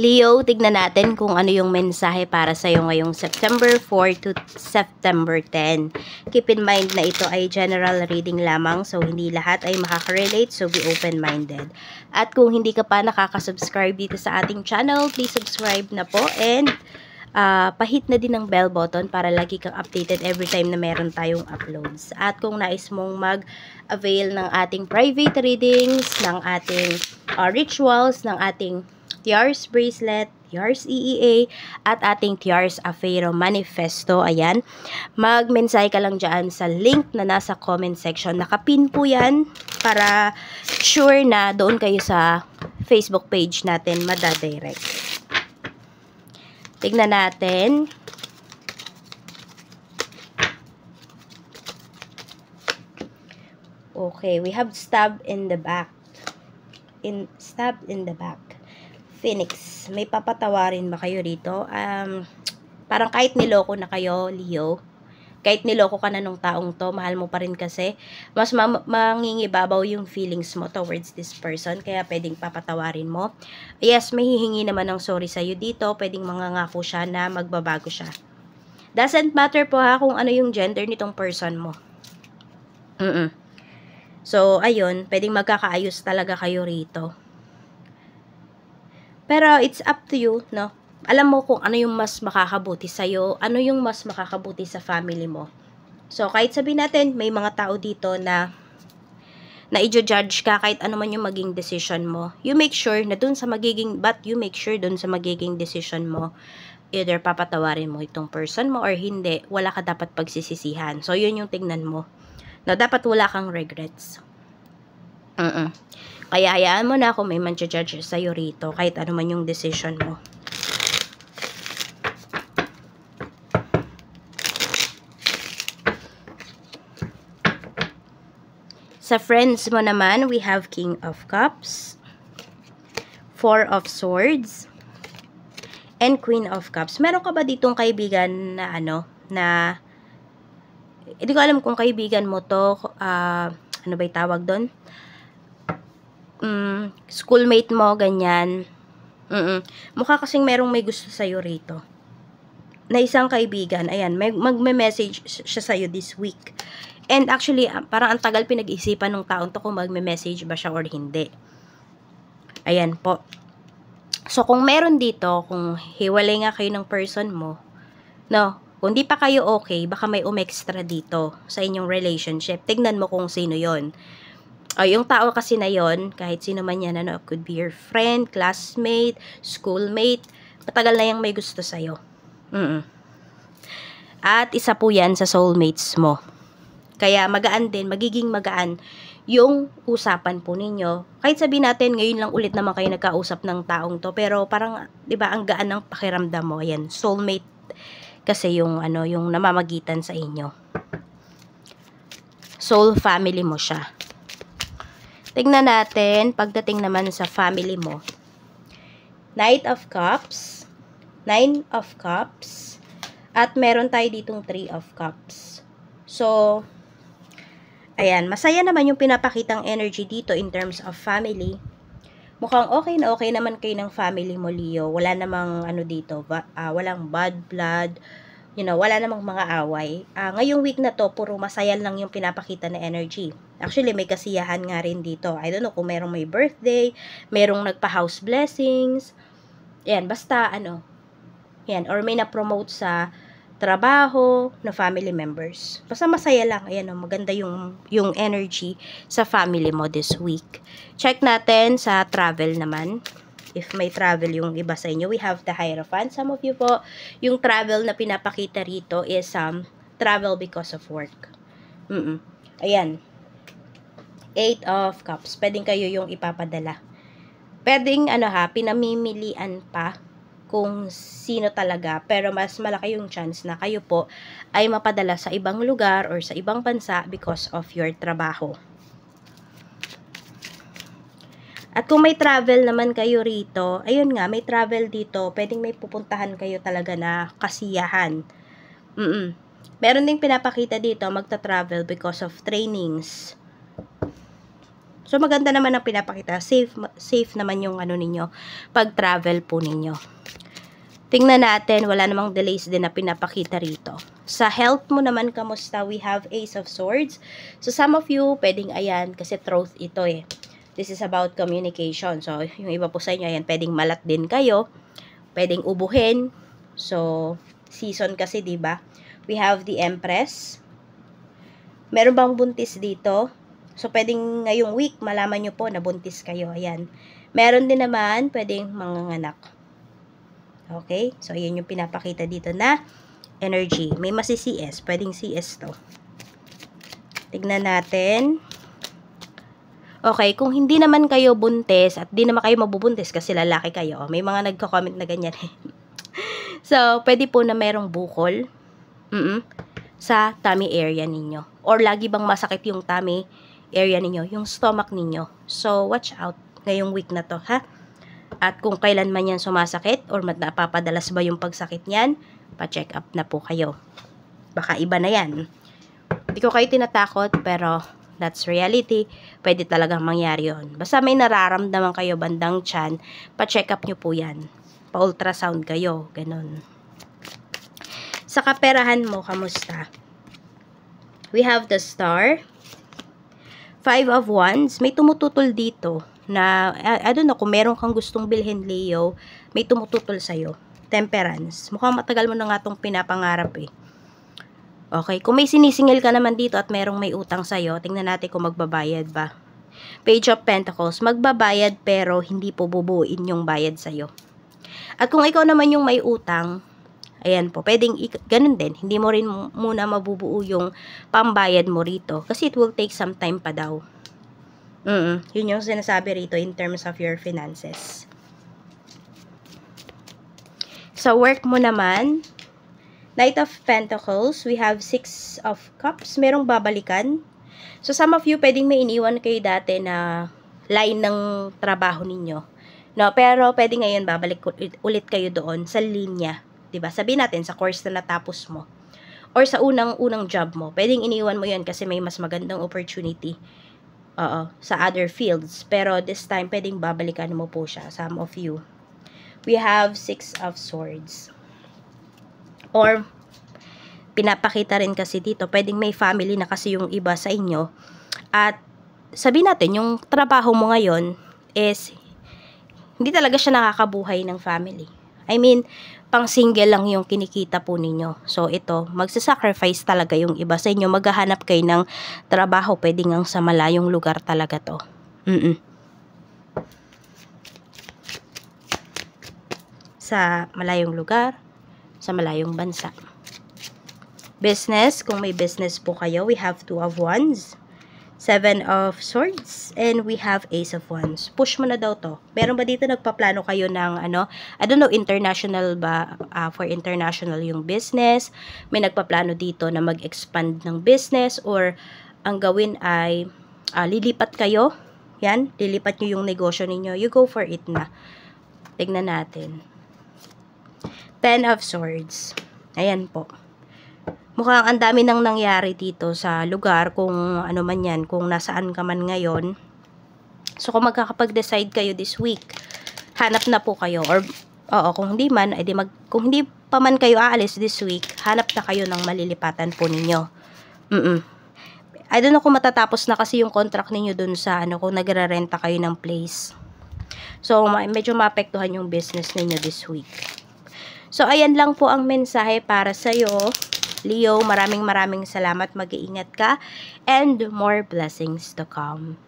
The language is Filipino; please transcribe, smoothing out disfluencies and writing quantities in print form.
Leo, tignan natin kung ano yung mensahe para sa'yo ngayong September 4 to September 10. Keep in mind na ito ay general reading lamang, so hindi lahat ay makaka-relate, so be open-minded. At kung hindi ka pa nakaka-subscribe dito sa ating channel, please subscribe na po and pahit na din ng bell button para lagi kang updated every time na meron tayong uploads. At kung nais mong mag-avail ng ating private readings, ng ating rituals, ng ating Tiars Bracelet, Tiars EEA, at ating Tiars Afero Manifesto. Ayan, mag-mensahe ka lang dyan sa link na nasa comment section. Nakapin po yan para sure na doon kayo sa Facebook page natin madadirect. Tignan natin. Okay, we have stab in the back. Stab in the back. Phoenix, may papatawarin ba kayo rito? Parang kahit niloko na kayo, Leo, kahit niloko ka na nung taong to, mahal mo pa rin kasi, mas mangingibabaw yung feelings mo towards this person, kaya pwedeng papatawarin mo. Yes, may hihingi naman ng sorry sa'yo dito, pwedeng mangangako siya na magbabago siya. Doesn't matter po ha kung ano yung gender nitong person mo. So, ayun, pwedeng magkakaayos talaga kayo rito. Pero it's up to you, no? Alam mo kung ano yung mas makakabuti sa'yo, ano yung mas makakabuti sa family mo. So, kahit sabihin natin, may mga tao dito na i-judge ka kahit ano man yung maging decision mo. You make sure na dun sa magiging decision mo, either papatawarin mo itong person mo or hindi, wala ka dapat pagsisisihan. So, yun yung tingnan mo. No, dapat wala kang regrets. Kaya hayaan mo na kung may man-judge sa'yo rito, kahit ano man yung decision mo. Sa friends mo naman, we have King of Cups, Four of Swords, and Queen of Cups. Meron ka ba ditong kaibigan na hindi ko alam kung kaibigan mo to, ano ba yung tawag doon? Schoolmate mo, ganyan. Mukha kasing merong may gusto sa'yo rito. Na isang kaibigan, ayan, magme-message siya sa'yo this week. And actually, parang ang tagal pinag-isipan ng taon to kung magme-message ba siya or hindi. Ayan po. So, kung meron dito, kung hiwalay nga kayo ng person mo, no, kung di pa kayo okay, baka may umextra dito sa inyong relationship. Tignan mo kung sino yon. Yung tao kasi na yon, kahit sino man yan, could be your friend, classmate, schoolmate, matagal na yung may gusto sa'yo. At isa po yan sa soulmates mo. Kaya magiging magaan yung usapan po ninyo. Kahit sabihin natin, ngayon lang ulit naman kayo nagkausap ng taong to, pero parang, di ba, ang gaan ng pakiramdam mo. Ayan, soulmate kasi yung, yung namamagitan sa inyo. Soul family mo siya. Tingnan natin, pagdating naman sa family mo. Knight of Cups, Nine of Cups, at meron tayo ditong Three of Cups. So, ayan, masaya naman yung pinapakitang energy dito in terms of family. Mukhang okay na okay naman kayo ng family mo, Leo. Wala namang dito, walang bad blood, wala namang mga away. Ngayong week na to, puro masaya lang yung pinapakita na energy. Actually, may kasiyahan nga rin dito. I don't know kung merong may birthday, merong nagpa-house blessings. Yan, basta yan, or may na-promote sa trabaho na family members. Basta masaya lang. Ayan, maganda yung energy sa family mo this week. Check natin sa travel naman. If may travel yung iba sa inyo, we have the Hierophant. Some of you po, yung travel na pinapakita rito is travel because of work. Ayan. Eight of Cups. Pwedeng kayo yung ipapadala. Pwedeng, pinamimilian pa kung sino talaga, pero mas malaki yung chance na kayo po ay mapadala sa ibang lugar or sa ibang bansa because of your trabaho. At kung may travel naman kayo rito, ayun nga, may travel dito, pwedeng may pupuntahan kayo talaga na kasiyahan. Meron ding pinapakita dito, magta-travel because of trainings. So, maganda naman ang pinapakita. Safe naman yung ano ninyo, pag-travel po ninyo. Tingnan natin, wala namang delays din na pinapakita rito. Sa health mo naman, kamusta? We have Ace of Swords. So, some of you, pwedeng ayan, kasi truth ito eh. This is about communication. So, yung iba po sa inyo, ayan, pwedeng malat din kayo. Pwedeng ubuhin. So, season kasi, diba? We have the Empress. Meron bang buntis dito? So, pwedeng ngayong week, malaman nyo po na buntis kayo. Ayan. Meron din naman, pwedeng manganganak. Okay? So, yun yung pinapakita dito na energy. May masi-CS. Pwedeng CS to. Tignan natin. Okay, kung hindi naman kayo buntis at di naman kayo mabubuntis kasi lalaki kayo. May mga nagko-comment na ganyan. So, pwede po na merong bukol sa tummy area ninyo. Or lagi bang masakit yung tummy area ninyo, yung stomach ninyo. So, watch out ngayong week na to, ha? At kung kailan man yan sumasakit or napapadalas ba yung pagsakit niyan, pa-check up na po kayo. Baka iba na yan. Hindi ko kayo tinatakot, pero that's reality. Pwede talagang mangyari yun. Basta may nararamdaman kayo bandang tiyan, pa-check up nyo po yan. Pa-ultrasound kayo. Ganun. Sa kaperahan mo, kamusta? We have the Star. 5 of Wands. May tumututol dito na, I don't know, kung meron kang gustong bilhin, Leo, may tumututol sa'yo. Temperance. Mukhang matagal mo na nga itong pinapangarap eh. Okay, kung may sinisingil ka naman dito at merong may utang sa'yo, tingnan natin kung magbabayad ba. Page of Pentacles, magbabayad pero hindi po bubuuin yung bayad sa'yo. At kung ikaw naman yung may utang, ayan po, pwedeng ganun din. Hindi mo rin muna mabubuo yung pambayad mo rito. Kasi it will take some time pa daw. Yun yung sinasabi rito in terms of your finances. Sa work mo naman, Knight of Pentacles, we have 6 of Cups. Merong babalikan. So, some of you, pwedeng may iniwan kayo dati na line ng trabaho ninyo. No, pero pwede ngayon babalik ulit kayo doon sa linya. Diba? Sabihin natin sa course na natapos mo. Or sa unang job mo. Pwedeng iniwan mo yan kasi may mas magandang opportunity. Sa other fields. Pero this time, pwedeng babalikan mo po siya. Some of you. We have 6 of Swords. Or, pinapakita rin kasi dito, pwedeng may family na kasi yung iba sa inyo. At, sabihin natin, yung trabaho mo ngayon is, hindi talaga siya nakakabuhay ng family. I mean, pang single lang yung kinikita po ninyo. So, ito, magsasacrifice talaga yung iba sa inyo. Maghahanap kayo ng trabaho. Pwede ngang sa malayong lugar talaga to. Sa malayong lugar, sa malayong bansa. Business, kung may business po kayo, we have 2 of Wands. 7 of Swords, and we have Ace of Wands. Push mo na daw to. Meron ba dito nagpaplano kayo ng ano, I don't know, international ba, for international yung business? May nagpaplano dito na mag-expand ng business, or ang gawin ay lilipat kayo. Yan, lilipat nyo yung negosyo ninyo. You go for it na. Tignan natin. 10 of Swords. Ayan po. Mukhang ang dami nang nangyari dito sa lugar, kung ano man yan, kung nasaan ka man ngayon. So, kung magkakapag-decide kayo this week, hanap na po kayo. Or, kung hindi man, kung hindi pa man kayo aalis this week, hanap na kayo ng malilipatan po ninyo. I don't know kung matatapos na kasi yung contract ninyo dun sa, kung nagre-renta kayo ng place. So, medyo maapektuhan yung business ninyo this week. So, ayan lang po ang mensahe para sa'yo. Leo, maraming salamat. Mag-iingat ka. And more blessings to come.